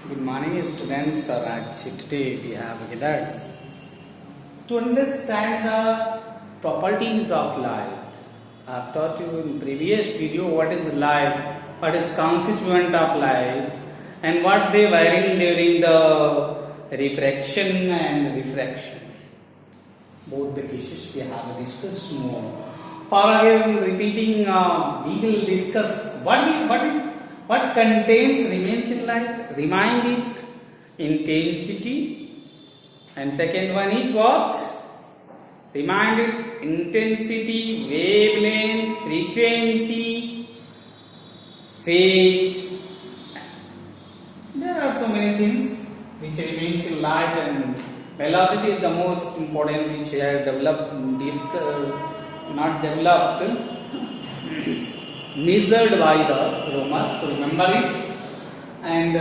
Good morning, students. Actually, today we have gathered to understand the properties of light. I have taught you in previous video what is light, what is constituent of light, and what they vary during the refraction and refraction. Both the cases we have discussed more. For again repeating, we will discuss what contains remains in light. Remind it intensity, and second one is what? Remind it intensity, wavelength, frequency, phase. There are so many things which remains in light, and velocity is the most important, which I have developed, not developed, measured by the Romer. So remember it. And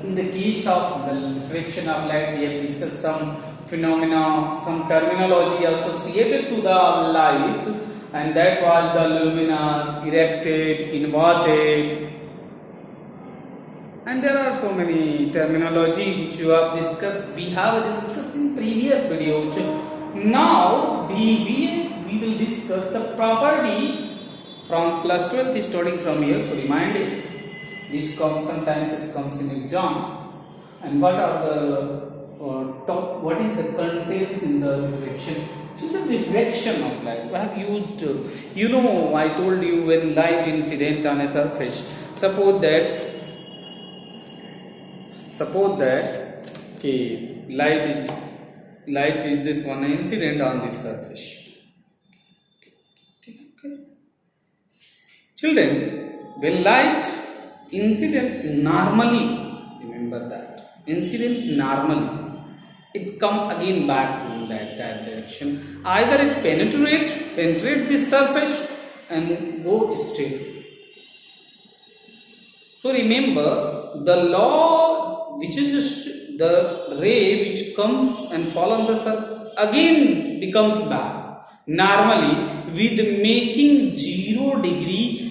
in the case of the refraction of light, we have discussed some phenomena, some terminology associated to the light, and that was the luminous, erected, inverted. And there are so many terminology which you have discussed. We have discussed in previous videos. Now we will discuss the property from class 12 starting from here. So remind it. This sometimes comes in exam. And what are the what is the contents in the refraction? So the refraction of light. I have used. I told you when light incident on a surface. Suppose that light is this one incident on this surface. Okay. Children, when light incident normally, remember that incident normally, it come again back to that direction. Either it penetrate this surface and go straight. So remember the law, which is just the ray which comes and fall on the surface again becomes back normally with making 0 degree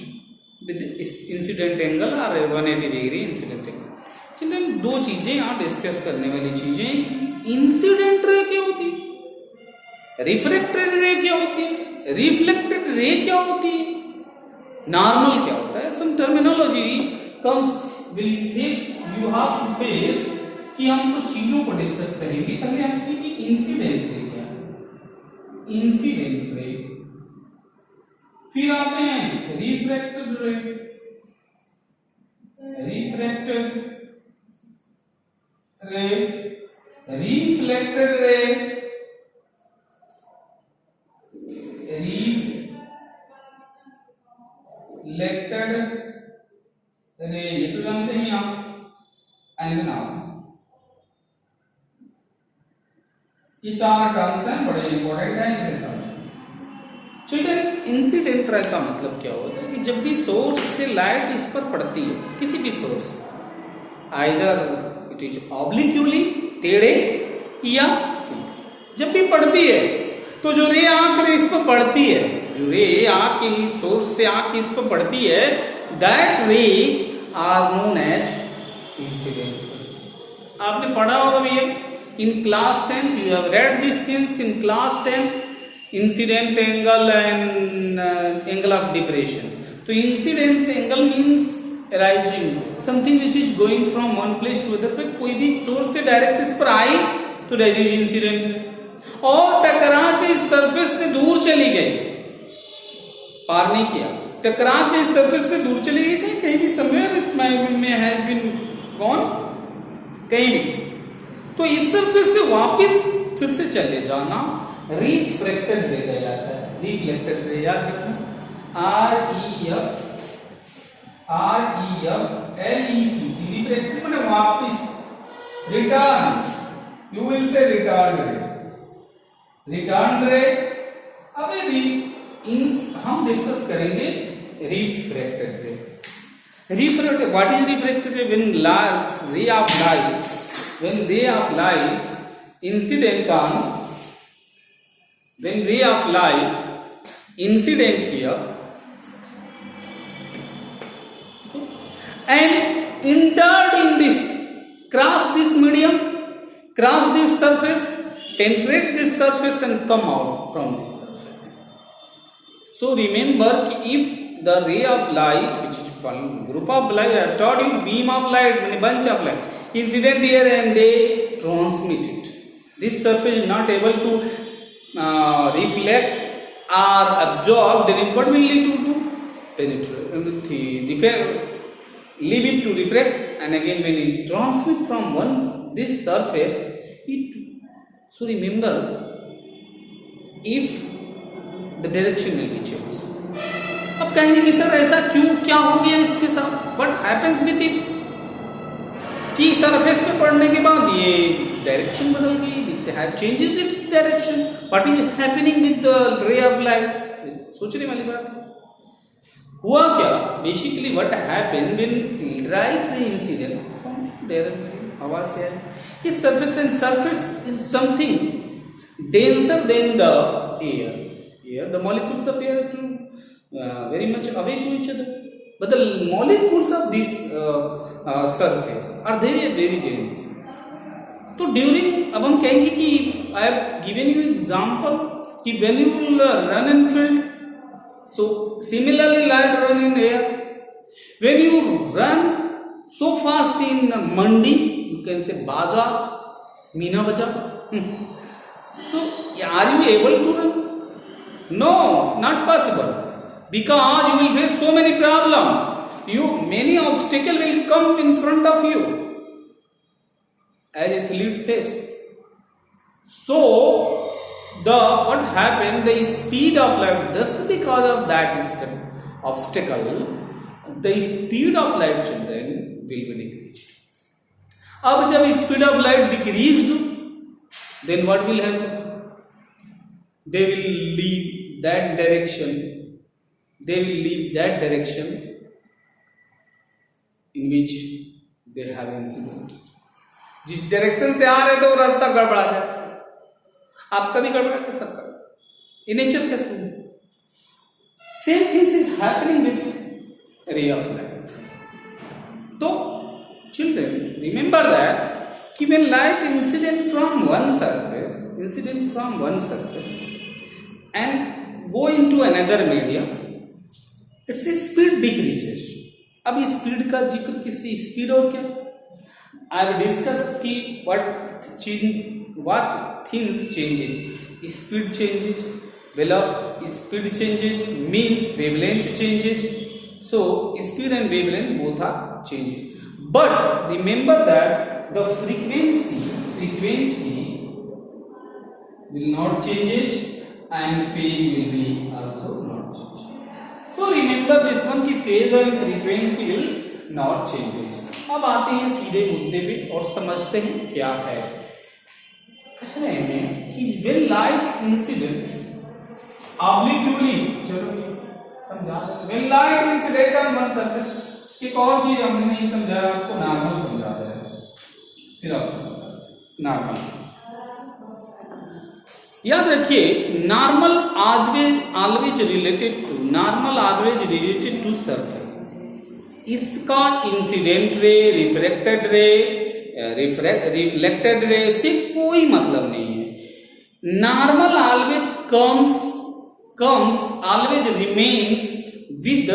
with incident angle or 180 degree incident angle. Children दो चीजें यहाँ discuss करने वाली चीजें, incident ray क्या होती है, refracted रे क्या होती है, रिफ्लेक्टेड रे क्या होती है, नॉर्मल क्या होता है. Some terminology comes will face, you have to face कि हम कुछ चीजों को डिस्कस करेंगे. पहले हम कि इंसिडेंट रे क्या है, इंसिडेंट रे, फिर आते हैं रिफ्रैक्टेड रे, रिफ्रैक्टेड रे, रिफ्लेक्टेड रे, रिफ्लेक्टेड रे, ये तो जानते हैं आप. एंड नाउ ये 4 टर्म्स हैं, बड़े इंपॉर्टेंट हैं, इसे समझो. चिल्ड्रन, इंसिडेंट रे का मतलब क्या होता है कि जब भी सोर्स से लाइट इस पर पड़ती है, किसी भी सोर्स, आइदर इट इज ऑब्लिक्यूली टेढ़े या सीधे, जब भी पड़ती है तो जो रे आंख इस पर पड़ती है, जो रे आंख की सोर्स से आंख इस पर पड़ती है, that rays are known as incident. आपने पढ़ा होगा भैया in class 10, you have read this things in class 10, incident angle and angle of depression. तो incidence angle means arising something which is going from one place to other. कोई भी source से direct इस पर आई तो दैट इज इंसिडेंट, और टकरा के इस सरफेस से दूर चली गई, पार नहीं किया, टकरा के इस सरफेस से दूर चली गई, चाहे कहीं भी समवेयर में हैज बीन गॉन, कहीं भी, तो इस सरफेस से वापस फिर से चले जाना रिफ्रैक्टेड रे कहलाता है. रिफ्लेक्टेड रे याद रखना, REFLECT, रिफ्रैक्टेड माने वापस, return, you will say return रे, रिटर्न रे. अब हम डिस्कस करेंगे रिफ्रैक्टेड रे. रिफ्रैक्टेड, व्हाट इज रिफ्रैक्टेड रे? When ray of light incident on, when ray of light incident here and entered in this cross this medium, cross this surface, penetrate this surface and come out from this surface. So remember, if the ray of light, which is called group of light, I have taught you beam of light, meaning bunch of light, incident here and they transmit it. This surface is not able to reflect or absorb, then what will it do? Penetrate, leave it to reflect, and again when it transmit from this surface, so remember, if the direction will be changed. अब कहेंगे कि sir ऐसा क्यों, क्या हो गया इसके साथ, what happens with it, कि सरफेस पे पड़ने के बाद ये डायरेक्शन बदल गई, it has changes its direction, what is happening with the ray of light, सोचने वाली बात है. हुआ क्या, basically what happened when light ray incident from direct हवा से है, इस surface and surface is something denser than the air. The molecules of air are very much away to each other, but the molecules of this surface are very dense. तो during, अब हम कहेंगे कि I have given you example कि when you will run in field, so similarly light run in air. When you run so fast in mandi, you can say bazaar, Meena Bazaar. So are you able to run? No, not possible, because you will face so many problems. Many obstacles will come in front of you as athlete face. So what happened, the speed of light, just because of that obstacle, the speed of light children will be decreased. अब जब speed of light decreased, then what will happen? They will leave that direction. They will leave that direction in which they have incident. जिस direction से आ रहे थे वो रास्ता गड़बड़ा जाए, आपका भी गड़बड़ा है, सबका. ये नेचर के same things is happening with ray of light. तो चिल्ड्रन रिमेंबर दैट कि when light incident from one surface and go into another medium, its speed decreases. अब स्पीड का जिक्र किसी स्पीड और क्या, I have discussed कि what things changes. Speed changes, speed changes means wavelength changes. So speed and wavelength both are changes. But remember that the frequency will not changes and phase will be also not changes. So remember this one कि phase and frequency will not changes. अब आते हैं सीधे मुद्दे पे और समझते हैं क्या है. कह रहे हैं कि when light incident obliquely, चलो समझा, when light incident on one surface, एक और चीज हमने नहीं समझाया, आपको नॉर्मल समझा रहे हैं, फिर आपको नॉर्मल याद रखिए. Normal always related to surface. इसका इंसिडेंट रे, रिफ्लेक्टेड रे से कोई मतलब नहीं है. Normal always remains with the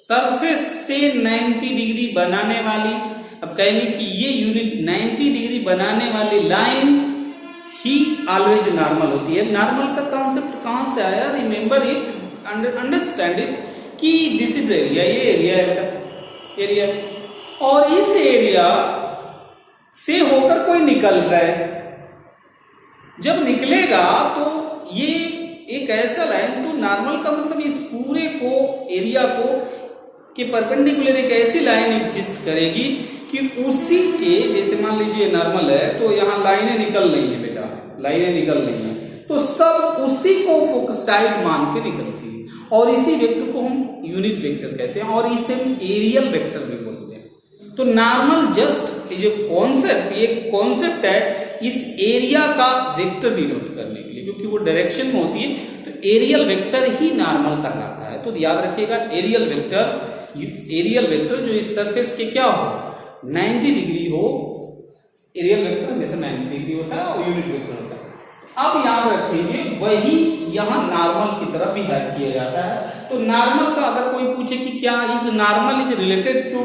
surface से 90 डिग्री बनाने वाली, अब कहेंगे कि ये यूनिट 90 डिग्री बनाने वाली लाइन ही ऑलवेज नॉर्मल होती है. नॉर्मल का कॉन्सेप्ट कहां से आया? रिमेंबर इट, अंडरस्टैंड इट कि दिस इज एरिया, ये एरिया है बेटा, एरिया, और इस एरिया से होकर कोई निकल रहा है. जब निकलेगा तो ये एक ऐसा लाइन, तो नॉर्मल का मतलब इस पूरे को, एरिया को के परपेंडिकुलर एक ऐसी लाइन एग्जिस्ट करेगी कि उसी के, जैसे मान लीजिए नॉर्मल है तो यहाँ लाइनें निकल रही है बेटा, लाइनें निकल रही हैं, तो सब उसी को फोकस टाइप मान के निकलती है, और इसी वेक्टर को हम यूनिट वेक्टर कहते हैं, और इसे हम एरियल वेक्टर भी बोलते हैं. तो नॉर्मल जस्ट जो कॉन्सेप्ट, ये कॉन्सेप्ट है इस एरिया का वेक्टर डिनोट करने के लिए, क्योंकि वो डायरेक्शन में होती है, तो एरियल वेक्टर ही नॉर्मल कहलाता है. तो याद रखिएगा, एरियल वेक्टर जो इस सरफेस के क्या हो, 90 डिग्री हो एरियल वेक्टर हमेशा 90 डिग्री होता है और यूनिट वेक्टर होता है। अब याद रखेंगे वही यहाँ नॉर्मल की तरफ बिहेव किया जाता है। तो नॉर्मल का अगर कोई पूछे कि क्या is normal is related to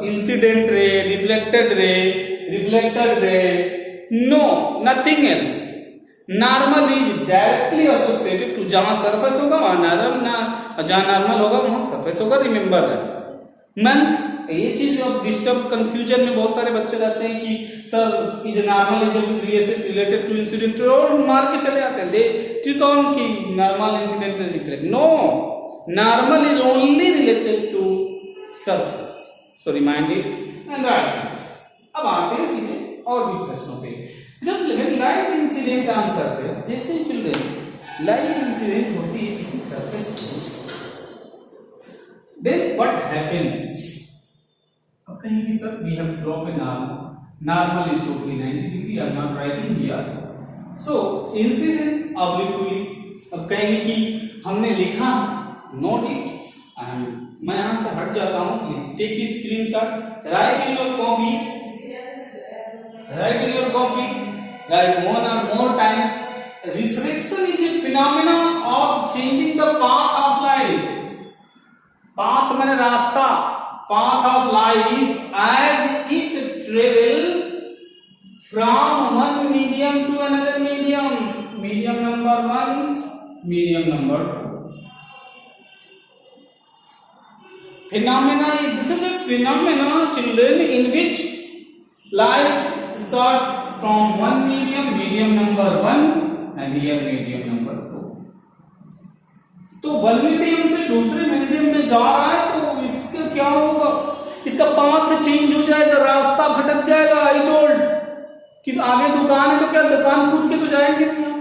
incident ray, reflected ray, no, nothing else. Normal is directly associated to, जहां सरफेस होगा वहां नॉर्मल, जहां नॉर्मल होगा वहां सरफेस होगा। Remember that. मीन्स ये चीज अब डिस्टर्ब कंफ्यूजन में बहुत सारे बच्चे रहते हैं कि sir is normal is related to incident और मार के चले आते हैं दे ट्रिकॉन की normal incident reflect. No, normal is only related to surface. So remind it and write it. अब आते हैं सीधे और भी प्रश्नों पे। जब लाइट इंसिडेंट ऑन सरफेस, जैसे चिल्ड्रन लाइट इंसिडेंट होती है किसी सरफेस पे, then what happens? अब कहेंगे sir we have drawn a normal is totally 90 degree, I am not writing here. So incident obliquely, अब कहेंगे कि हमने लिखा note it and मैं यहाँ से हट जाता हूँ। take this screenshot, write in your copy, write more times. Refraction is a phenomena of changing the path of light. Path माने रास्ता, path of life as it travel from one medium to another medium, medium number 1, medium number 2। Phenomena, this is a phenomena children in which light start from one medium, medium number 1 and here medium number 2। तो one medium से दूसरे medium में जा रहा है तो इसका क्या होगा? इसका पाथ चेंज हो जाएगा, रास्ता भटक जाएगा। आई टोल्ड कि आगे दुकान है तो क्या दुकान कूद के तो जाएंगे नहीं।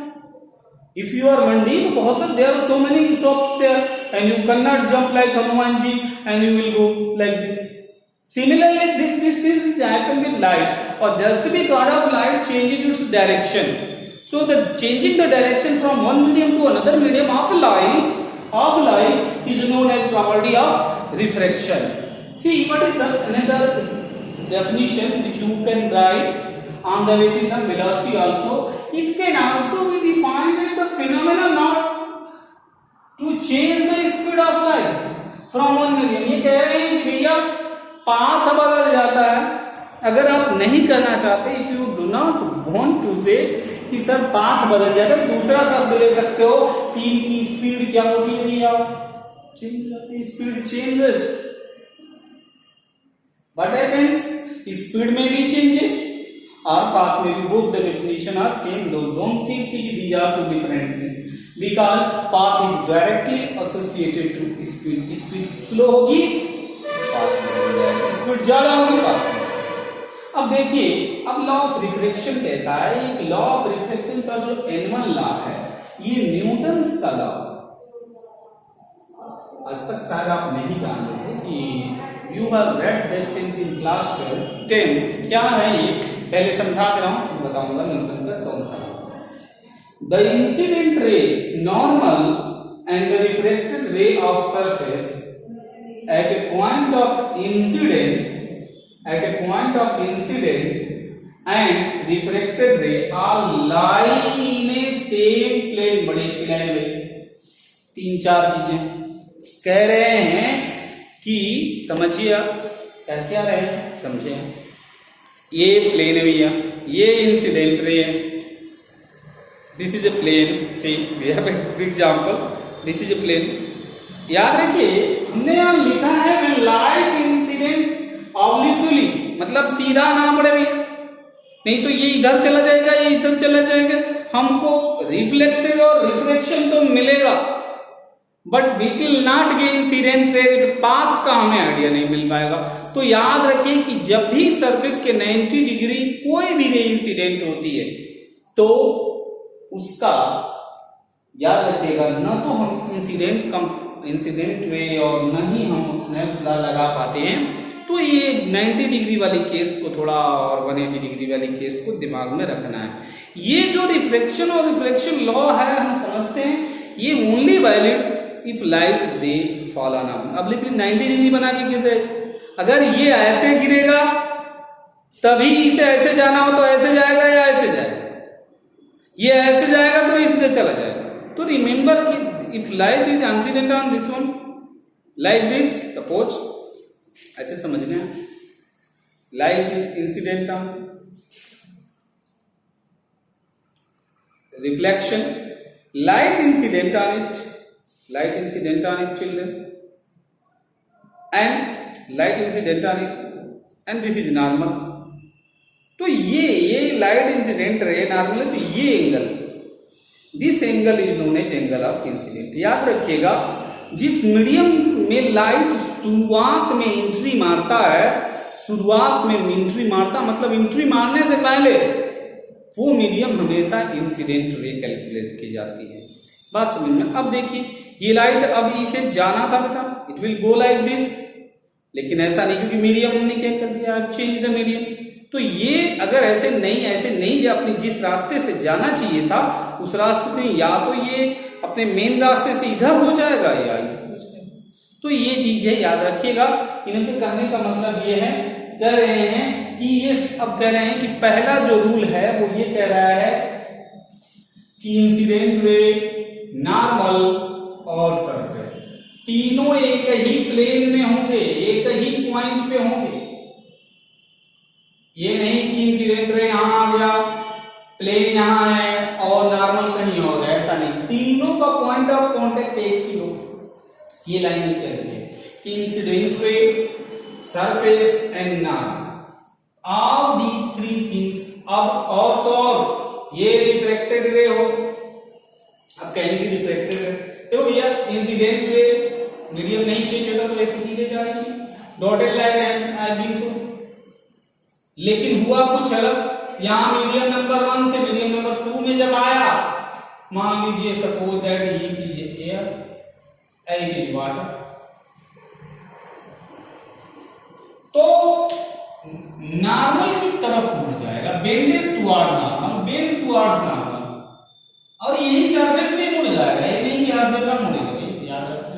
इफ यू आर मंडी तो बहुत सारे there are so many shops there and you can not jump like Hanuman ji and you will go like this. Similarly this things happen with light, और just be god of light changes its direction. So the changing the direction from one medium to another medium of light is known as property of refraction. See what is the another definition which you can write on the basis of velocity also. It can also be defined as the phenomena not to change the speed of light from one medium. ये कह रहे हैं कि भैया path बदल जाता है। अगर आप नहीं करना चाहते, if you do not want to say कि सर पाथ बदल जाता है, दूसरा शब्द ले सकते हो कि इनकी स्पीड क्या होती है भैया, चेंज होती है, speed changes. What happens? Speed में भी चेंजेस और पाथ में भी। Both the definition are same. Don't think कि these are two different things because path is directly associated to speed. Speed slow होगी पाथ बदल जाएगा, स्पीड ज्यादा होगी पाथ। अब देखिए, अब लॉ ऑफ रिफ्लेक्शन कहता है, एक लॉ ऑफ रिफ्लेक्शन का जो N1 लॉ है ये न्यूटन्स का लॉ। आज तक शायद आप नहीं जानते थे कि you have read this things in class 10। क्या है ये पहले समझा दे रहा हूं, फिर बताऊंगा न्यूटन का कौन सा। The incident ray normal and the reflected ray of surface at A point of incident and refracted ray are lie in a same plane। बड़े अच्छी लाइन में 3-4 चीजें कह रहे हैं कि समझिए, क्या क्या रहे हैं समझिए। ये प्लेन है भैया, ये इंसिडेंट रे है, this is a plane. See we have an example, this is a plane. याद रखिए हमने यहां लिखा है व्हेन लाइट इंसिडेंट ऑब्लिक्वली, मतलब सीधा ना पड़े भैया, नहीं तो ये इधर चला जाएगा, ये इधर चला जाएगा। हमको रिफ्लेक्टेड और रिफ्लेक्शन तो मिलेगा but we will not get incident ray, path का हमें आइडिया नहीं मिल पाएगा। तो याद रखिए कि जब भी सरफेस के 90 डिग्री कोई भी रे इंसिडेंट होती है तो उसका याद रखिएगा, न तो हम इंसिडेंट रे और न ही हम स्नेल्स लॉ लगा पाते हैं। तो ये 90 डिग्री वाली केस को थोड़ा और 180 डिग्री वाली केस को दिमाग में रखना है। ये जो रिफ्लेक्शन और रिफ्लेक्शन लॉ है हम समझते हैं ये only valid if light they fall on. अब लेकिन 90 डिग्री बना के गिर रहे, अगर ये ऐसे गिरेगा तभी इसे ऐसे जाना हो तो ऐसे जाएगा या ऐसे जाएगा, ये ऐसे जाएगा तो इससे चला जाएगा। तो रिमेंबर कि if light is incident on this one like this, suppose ऐसे समझना है, light incident on reflection, light incident on it children, and light incident on it, and this is normal। तो ये लाइट इंसिडेंट रे नॉर्मल है, तो ये angle, this angle is known as angle of incident. याद रखिएगा, जिस medium में light शुरुआत में एंट्री मारता है, शुरुआत में एंट्री मारता मतलब एंट्री मारने से पहले वो मीडियम हमेशा इंसिडेंट रे कैलकुलेट की जाती है। बात समझ में? अब देखिए, ये लाइट अब इसे जाना था बेटा, it will go like this, लेकिन ऐसा नहीं, क्योंकि मीडियम हमने क्या कर दिया, चेंज द मीडियम। तो ये अगर ऐसे नहीं अपने जिस रास्ते से जाना चाहिए था उस रास्ते से, या तो ये अपने मेन रास्ते से इधर हो जाएगा या इधर हो जाएगा। तो ये चीज है, याद रखिएगा। इनके कहने का मतलब ये है, कह रहे हैं कि ये अब कह रहे हैं कि पहला जो रूल है वो ये कह रहा है कि इंसिडेंट रे, नॉर्मल और सरफेस तीनों एक ही प्लेन में होंगे, एक ही पॉइंट पे होंगे। ये नहीं कि इंसिडेंट रे यहां आ गया, प्लेन यहां है और नॉर्मल कहीं और है, ऐसा नहीं, तीनों का पॉइंट ऑफ कांटेक्ट एक ही हो। ये लाइन कह रही है कि incident ray, surface and normal, all these three things. अब और तो और ये रिफ्रैक्टेड रे हो, अब कहेंगे रिफ्रैक्टेड रे, तो भैया इंसिडेंट रे मीडियम नहीं चेंज होता तो ऐसे सीधे जाना चाहिए, डॉटेड लाइन है एज बीइंग सो। लेकिन हुआ कुछ अलग, यहां मीडियम नंबर 1 से मीडियम नंबर 2 में जब आया, मान लीजिए suppose that it is air and it is water, तो नॉर्मल की तरफ मुड़ जाएगा, bended toward normal, bend towards normal, और यही सरफेस भी मुड़ जाएगा, ये नहीं कि हर जगह मुड़ेगा, याद रखना।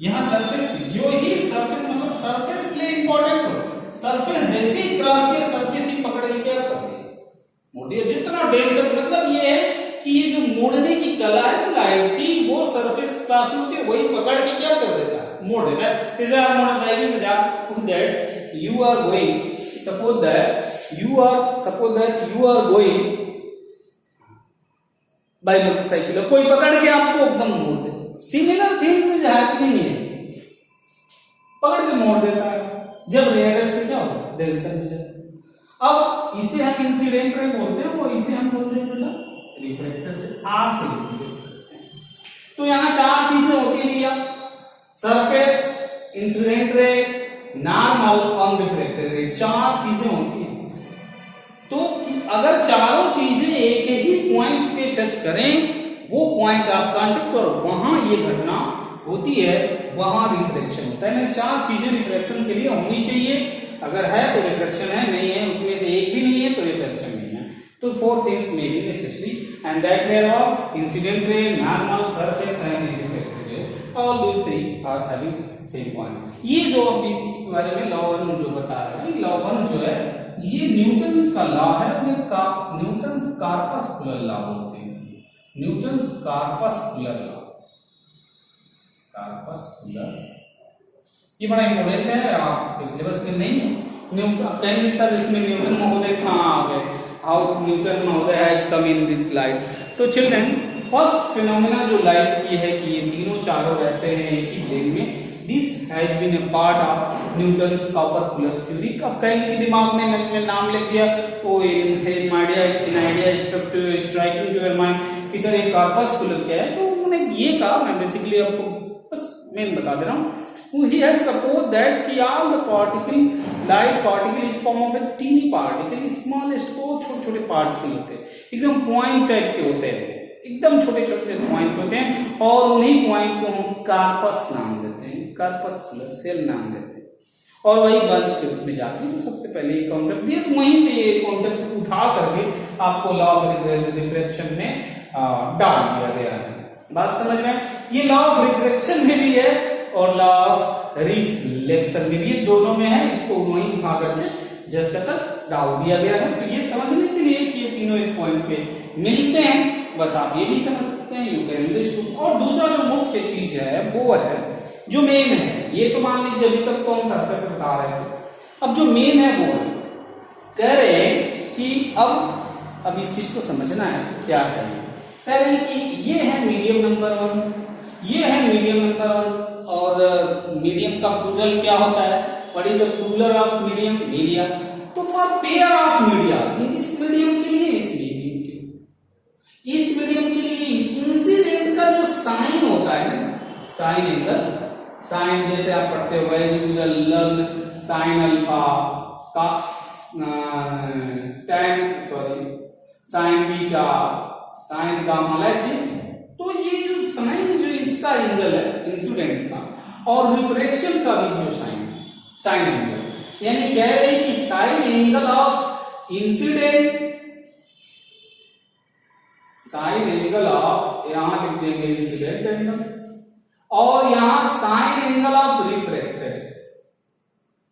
यहां सरफेस पे जो ही सरफेस, मतलब सरफेस प्ले इंपॉर्टेंट हो, सरफेस जैसे ही क्रॉस किया सरफेस ही पकड़ के क्या कर दे, मोड़ दिया। जितना डेंसर, मतलब ये है कि ये जो मोड़ने की कला है लाइट की, वो सरफेस क्रॉस होते वही पकड़ के क्या कर देता है, मोड़ देता है। जैसे आप मोटरसाइकिल से जा, that you are going, suppose that you are going by motorcycle, कोई पकड़ के आपको एकदम मोड़ दे, सिमिलर थिंग्स इज हैपनिंग है, पकड़ के मोड़ देता है। जब रेयर से क्या होता है, डेंसर हो जाता है। अब इसे हम इंसिडेंट रे बोलते हैं, वो इसे हम बोलते हैं बेटा रिफ्रैक्टेड रे, आर से रिप्रेजेंट करते हैं। तो यहाँ चार चीजें होती है भैया, सरफेस, इंसिडेंट रे, नॉर्मल और रिफ्रैक्टेड रे, चार चीजें होती हैं। तो अगर चारों चीजें एक ही पॉइंट पे टच करें, वो पॉइंट आप कांटेक्ट करो, वहां ये घटना होती है, वहां रिफ्लेक्शन होता है। मैंने चार चीजें रिफ्लेक्शन के लिए होनी चाहिए, अगर है तो रिफ्लेक्शन है, नहीं है उसमें से एक भी नहीं है तो रिफ्लेक्शन नहीं है। तो 4 things may be necessary and that वे are incident ray, normal, surface and reflected ray, all these 3 are having same point. ये जो अभी इसके बारे में लॉ 1 जो बता रहे हैं, लॉ 1 जो है ये न्यूटन्स का लॉ है, न्यूटन्स कार्पस्कुलर लॉ बोलते हैं इसे, न्यूटन्स कार्पस्कुलर लॉ, कार्पस्कुलर, ये बड़ा इंपॉर्टेंट है, आपके सिलेबस में नहीं है। न्यूटन कहेंगे सर इसमें न्यूटन महोदय कहाँ आ गए, हाउ न्यूटन महोदय has come in this light. तो चिल्ड्रन, फर्स्ट फिनोमेना जो लाइट की है कि ये तीनों चारों रहते हैं एक ही प्लेन में, this has been a part of Newton's corpuscular theory. अब कहेंगे कि दिमाग में मैंने नाम लिख दिया, oh in idea striking to your mind कि सर ये कॉर्पस्कुलर क्या है, तो उन्होंने ये कहा, मैं बेसिकली आपको बस मेन बता दे रहा हूँ। He has supposed that कि all the light particle is form of a teeny particle, smallest, बहुत छोटे-छोटे पार्टिकल होते हैं, एकदम पॉइंट टाइप के होते हैं, एकदम छोटे-छोटे पॉइंट होते हैं, और उन्हीं पॉइंट को हम कार्पस नाम देते हैं, कार्पस्कुलर सेल नाम देते हैं, और वही बंच के रूप में जाते हैं। तो सबसे पहले ये कॉन्सेप्ट दिया, तो वहीं से ये कॉन्सेप्ट उठा करके आपको लॉ ऑफ रिफ्रैक्शन में डाल दिया गया है। बात समझ रहे हैं? ये लॉ ऑफ रिफ्रैक्शन में भी है और लॉ ऑफ रिफ्लेक्शन में भी, ये दोनों में है, इसको वहीं उठा करके जस्ट का तस डाल दिया गया है। तो ये समझने के लिए कि ये तीनों एक पॉइंट पे मिलते हैं, बस आप ये भी समझ सकते हैं यू कैन अंडरस्टैंड। और दूसरा जो मुख्य चीज है वो है जो मेन है, ये तो मान लीजिए अभी तक तो हम सरफेस बता रहे थे, अब जो मेन है वो कह रहे हैं कि अब इस चीज को समझना है क्या है। कह रहे हैं कि ये है मीडियम नंबर 1, ये है मीडियम नंबर 1, और मीडियम का प्लूरल क्या होता है, what is the plural of medium, media. तो फॉर पेयर ऑफ मीडिया, इस मीडियम के लिए, इस मीडियम के लिए, इस मीडियम के लिए इंसिडेंट का जो साइन होता है ना, साइन एंगल, साइन जैसे आप पढ़ते हो लर्न साइन अल्फा का tan sign beta sine gamma like this. तो ये जो साइन जो इसका एंगल है इंसिडेंट का और रिफ्रैक्शन का भी जो साइन एंगल, यानी कह रहे हैं कि sign angle of incident, sign angle of, यहां लिख देंगे इंसिडेंट एंगल, और यहां साइन एंगल ऑफ रिफ्रैक्टेड,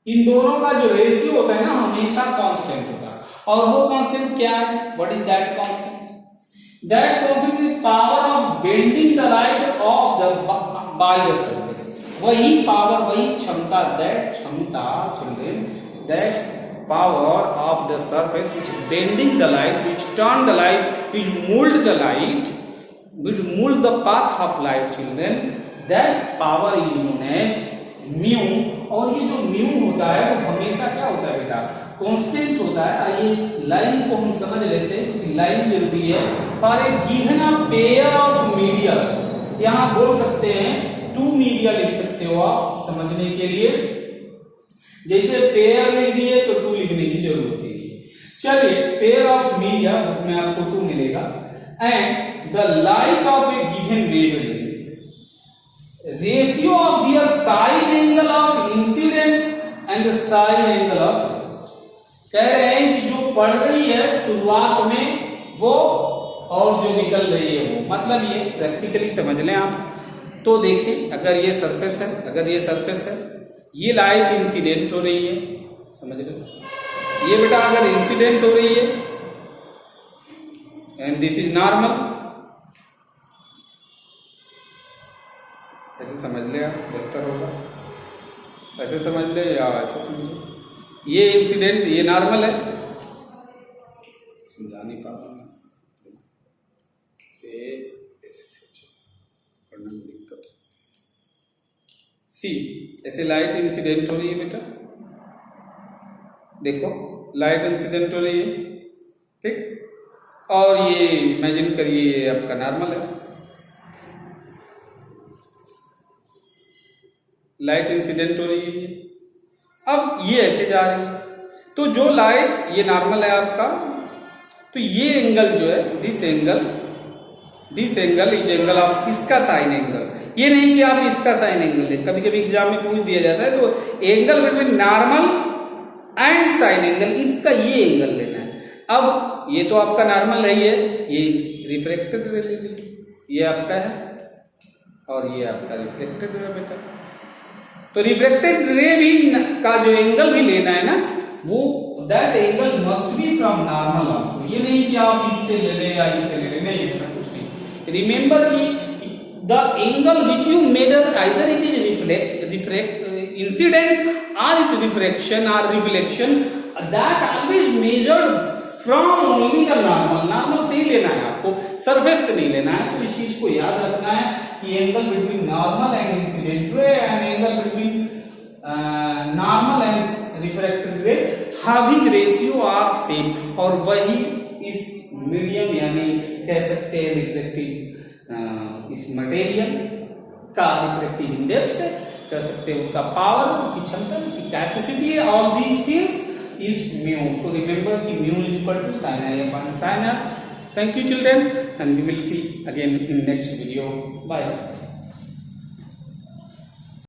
इन दोनों का जो रेशियो होता है ना हमेशा कांस्टेंट होता है। और वो कांस्टेंट क्या है, what is that constant, that constant is power of bending the light of the by the surface. वही पावर, वही क्षमता, दैट क्षमता children, that power of the surface which bending the light, which turn the light, which mould the light, which mould the path of light children, that power is known as mu. और ये जो mu होता है वो हमेशा क्या होता है बेटा, कांस्टेंट होता है। आइए इस लाइन को हम समझ लेते हैं क्योंकि लाइन जरूरी है। For a given a pair of media, यहां बोल सकते हैं 2 मीडिया लिख सकते हो आप समझने के लिए, जैसे पेयर लिख दिए तो 2 लिखने की जरूरत है। चलिए पेयर ऑफ मीडिया बुक में आपको 2 मिलेगा, and the light of a given wavelength, ratio of their sine angle of incident and the sine angle of, कह रहे हैं कि जो पढ़ रही है शुरुआत में वो और जो निकल रही है वो, मतलब ये प्रैक्टिकली समझ लें आप। तो देखिए अगर ये सरफेस है, अगर ये सरफेस है, ये लाइट इंसिडेंट हो रही है, समझ रहे हो, ये बेटा अगर इंसिडेंट हो रही है एंड दिस इज नॉर्मल, ऐसे समझ ले आप, बेहतर होगा ऐसे समझ ले या ऐसे समझो, ये इंसिडेंट, ये नॉर्मल है, समझा नहीं पा रहा पढ़ने में दिक्कत। सी ऐसे लाइट इंसिडेंट हो रही है बेटा, देखो लाइट इंसिडेंट हो रही है, ठीक, और ये इमेजिन करिए आपका नॉर्मल है, लाइट इंसिडेंट हो रही है। अब ये ऐसे जा रही है, तो जो लाइट, ये नॉर्मल है आपका, तो ये एंगल जो है, this angle is angle of, इसका साइन एंगल, ये नहीं कि आप इसका साइन एंगल लें, कभी कभी एग्जाम में पूछ दिया जाता है, तो angle between normal and sign angle, इसका ये एंगल लेना है। अब ये तो आपका नॉर्मल है, ये रिफ्लेक्टेड रे ले लीजिए, ये आपका है और ये आपका रिफ्लेक्टेड है बेटा। तो रिफ्लेक्टेड रे भी का जो एंगल भी लेना है ना, वो that angle must be from normal also, ये नहीं कि आप इससे ले लें या इससे ले लें, नहीं, ऐसा कुछ नहीं। रिमेंबर कि the angle which you measure either it is incident और इट्स रिफ्रैक्शन और reflection, that always measured from only the normal से ही लेना है आपको, सरफेस से नहीं लेना है। तो इस चीज को याद रखना है कि angle between normal and incident ray and angle between normal and refracted ray having ratio are same, और वही इस मीडियम यानी कह सकते हैं रिफ्लेक्टिव इस मटेरियल का रिफ्लेक्टिव इंडेक्स है, कह सकते हैं उसका पावर, उसकी क्षमता, उसकी capacity, all these things is mu. So remember कि mu is equal to sin I upon sin R. Thank you children, and we will see again in next video. Bye.